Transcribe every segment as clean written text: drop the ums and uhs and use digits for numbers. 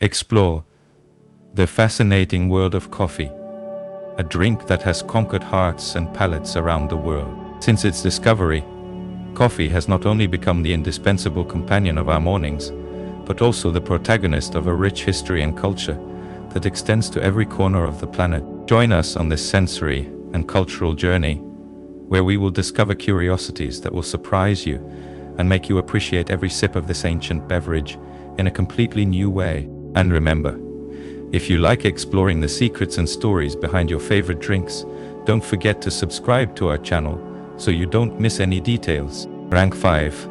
Explore the fascinating world of coffee, a drink that has conquered hearts and palates around the world. Since its discovery, coffee has not only become the indispensable companion of our mornings, but also the protagonist of a rich history and culture that extends to every corner of the planet. Join us on this sensory and cultural journey, where we will discover curiosities that will surprise you and make you appreciate every sip of this ancient beverage in a completely new way. And remember, if you like exploring the secrets and stories behind your favorite drinks, don't forget to subscribe to our channel so you don't miss any details. Rank 5.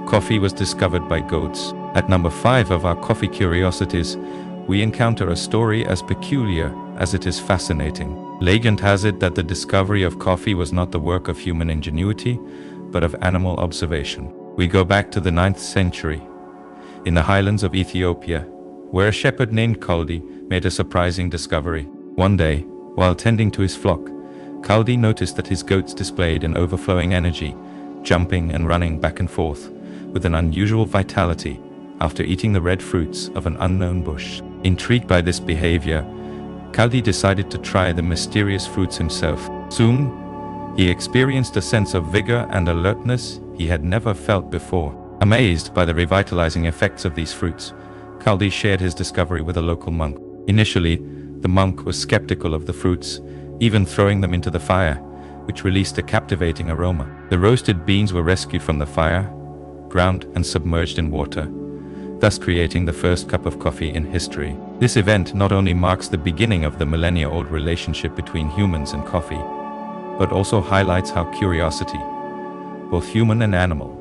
Coffee was discovered by goats. At number 5 of our coffee curiosities, we encounter a story as peculiar as it is fascinating. Legend has it that the discovery of coffee was not the work of human ingenuity, but of animal observation. We go back to the 9th century, in the highlands of Ethiopia, where a shepherd named Kaldi made a surprising discovery. One day, while tending to his flock, Kaldi noticed that his goats displayed an overflowing energy, jumping and running back and forth with an unusual vitality after eating the red fruits of an unknown bush. Intrigued by this behavior, Kaldi decided to try the mysterious fruits himself. Soon, he experienced a sense of vigor and alertness he had never felt before. Amazed by the revitalizing effects of these fruits, Kaldi shared his discovery with a local monk. Initially, the monk was skeptical of the fruits, even throwing them into the fire, which released a captivating aroma. The roasted beans were rescued from the fire, ground and submerged in water, thus creating the first cup of coffee in history. This event not only marks the beginning of the millennia-old relationship between humans and coffee, but also highlights how curiosity, both human and animal,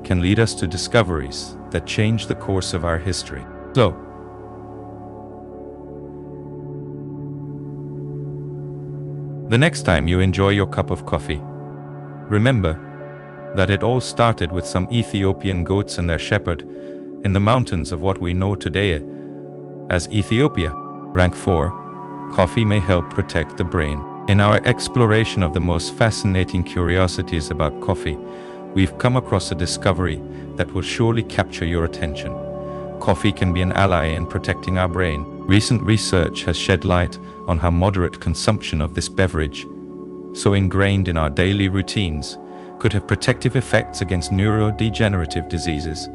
can lead us to discoveries that change the course of our history. So, the next time you enjoy your cup of coffee, remember that it all started with some Ethiopian goats and their shepherd in the mountains of what we know today as Ethiopia. Rank 4. Coffee may help protect the brain. In our exploration of the most fascinating curiosities about coffee, we've come across a discovery that will surely capture your attention. Coffee can be an ally in protecting our brain. Recent research has shed light on how moderate consumption of this beverage, so ingrained in our daily routines, could have protective effects against neurodegenerative diseases,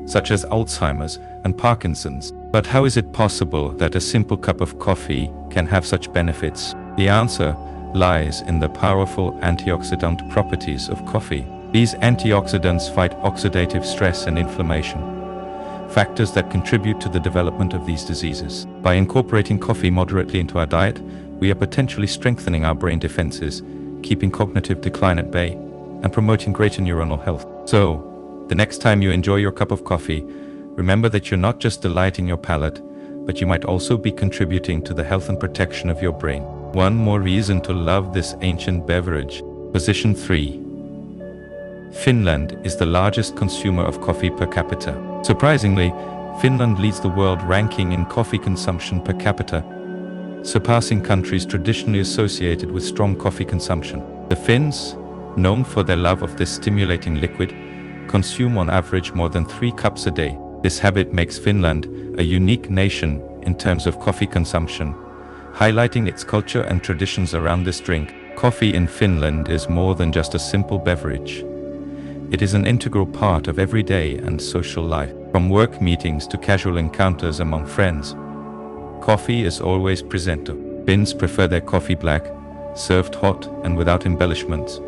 such as Alzheimer's and Parkinson's. But how is it possible that a simple cup of coffee can have such benefits? The answer lies in the powerful antioxidant properties of coffee. These antioxidants fight oxidative stress and inflammation, factors that contribute to the development of these diseases. By incorporating coffee moderately into our diet, we are potentially strengthening our brain defenses, keeping cognitive decline at bay, and promoting greater neuronal health. So, the next time you enjoy your cup of coffee, remember that you're not just delighting your palate, but you might also be contributing to the health and protection of your brain. One more reason to love this ancient beverage. Position 3. Finland is the largest consumer of coffee per capita. Surprisingly, Finland leads the world ranking in coffee consumption per capita, surpassing countries traditionally associated with strong coffee consumption. The Finns, known for their love of this stimulating liquid, consume on average more than 3 cups a day. This habit makes Finland a unique nation in terms of coffee consumption, highlighting its culture and traditions around this drink. Coffee in Finland is more than just a simple beverage. It is an integral part of everyday and social life. From work meetings to casual encounters among friends, coffee is always present. Finns prefer their coffee black, served hot and without embellishments,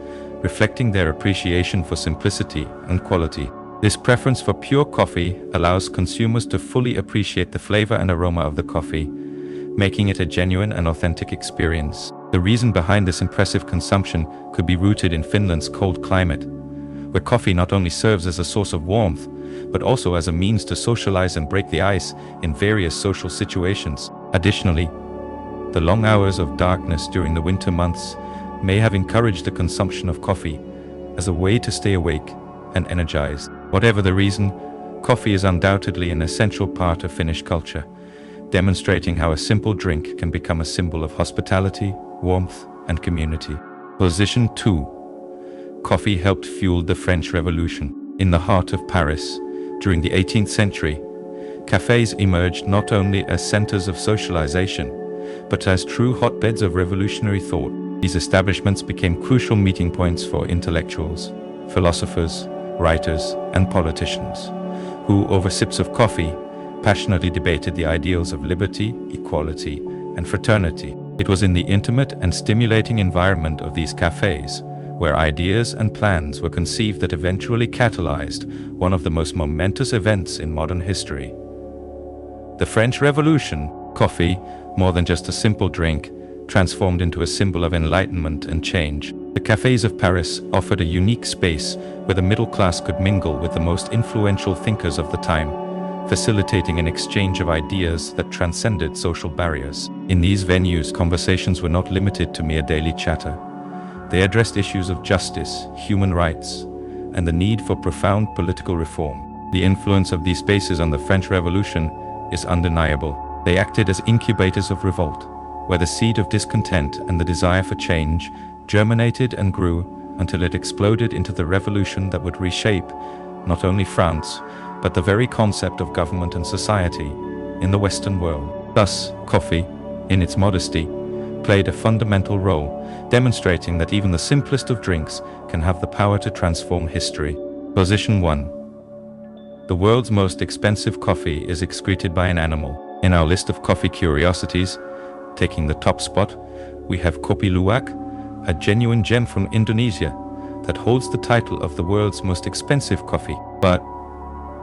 reflecting their appreciation for simplicity and quality. This preference for pure coffee allows consumers to fully appreciate the flavor and aroma of the coffee, making it a genuine and authentic experience. The reason behind this impressive consumption could be rooted in Finland's cold climate, where coffee not only serves as a source of warmth, but also as a means to socialize and break the ice in various social situations. Additionally, the long hours of darkness during the winter months may have encouraged the consumption of coffee as a way to stay awake and energized. Whatever the reason, coffee is undoubtedly an essential part of Finnish culture, demonstrating how a simple drink can become a symbol of hospitality, warmth, and community. Position 2. Coffee helped fuel the French Revolution. In the heart of Paris, during the 18th century, Cafes emerged not only as centers of socialization, but as true hotbeds of revolutionary thought. These establishments became crucial meeting points for intellectuals, philosophers, writers, and politicians, who, over sips of coffee, passionately debated the ideals of liberty, equality, and fraternity. It was in the intimate and stimulating environment of these cafes where ideas and plans were conceived that eventually catalyzed one of the most momentous events in modern history. The French Revolution, coffee, more than just a simple drink, transformed into a symbol of enlightenment and change. The cafes of Paris offered a unique space where the middle class could mingle with the most influential thinkers of the time, facilitating an exchange of ideas that transcended social barriers. In these venues, conversations were not limited to mere daily chatter. They addressed issues of justice, human rights, and the need for profound political reform. The influence of these spaces on the French Revolution is undeniable. They acted as incubators of revolt, where the seed of discontent and the desire for change germinated and grew until it exploded into the revolution that would reshape not only France, but the very concept of government and society in the Western world. Thus, coffee, in its modesty, played a fundamental role, demonstrating that even the simplest of drinks can have the power to transform history. Position 1. The world's most expensive coffee is excreted by an animal. In our list of coffee curiosities, taking the top spot, we have Kopi Luwak, a genuine gem from Indonesia that holds the title of the world's most expensive coffee. But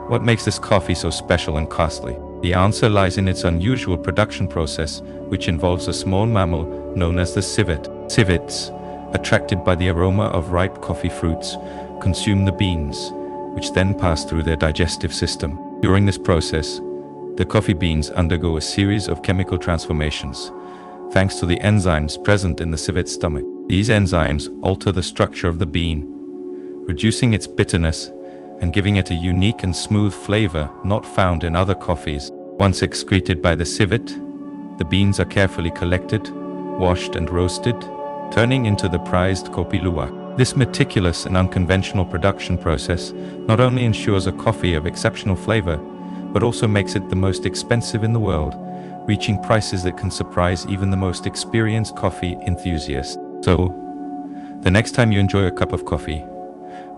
what makes this coffee so special and costly? The answer lies in its unusual production process, which involves a small mammal known as the civet. Civets, attracted by the aroma of ripe coffee fruits, consume the beans, which then pass through their digestive system. During this process, the coffee beans undergo a series of chemical transformations, thanks to the enzymes present in the civet's stomach. These enzymes alter the structure of the bean, reducing its bitterness and giving it a unique and smooth flavor not found in other coffees. Once excreted by the civet, the beans are carefully collected, washed and roasted, turning into the prized Kopi Luwak. This meticulous and unconventional production process not only ensures a coffee of exceptional flavor, but also makes it the most expensive in the world, reaching prices that can surprise even the most experienced coffee enthusiasts. So, the next time you enjoy a cup of coffee,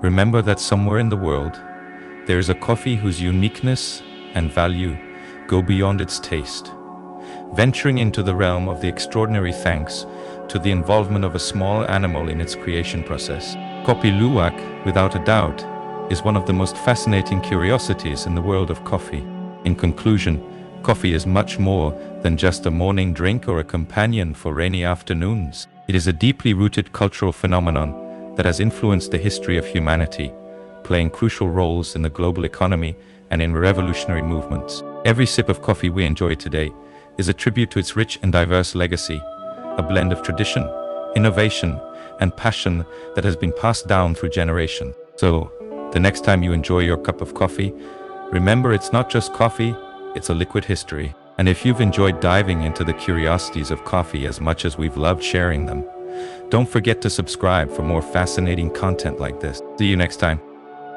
remember that somewhere in the world, there is a coffee whose uniqueness and value go beyond its taste, venturing into the realm of the extraordinary thanks to the involvement of a small animal in its creation process. Kopi Luwak, without a doubt, is one of the most fascinating curiosities in the world of coffee. In conclusion, coffee is much more than just a morning drink or a companion for rainy afternoons. It is a deeply rooted cultural phenomenon that has influenced the history of humanity, playing crucial roles in the global economy and in revolutionary movements. Every sip of coffee we enjoy today is a tribute to its rich and diverse legacy, a blend of tradition, innovation, and passion that has been passed down through generations. So, the next time you enjoy your cup of coffee, remember it's not just coffee, it's a liquid history. And if you've enjoyed diving into the curiosities of coffee as much as we've loved sharing them, don't forget to subscribe for more fascinating content like this. See you next time.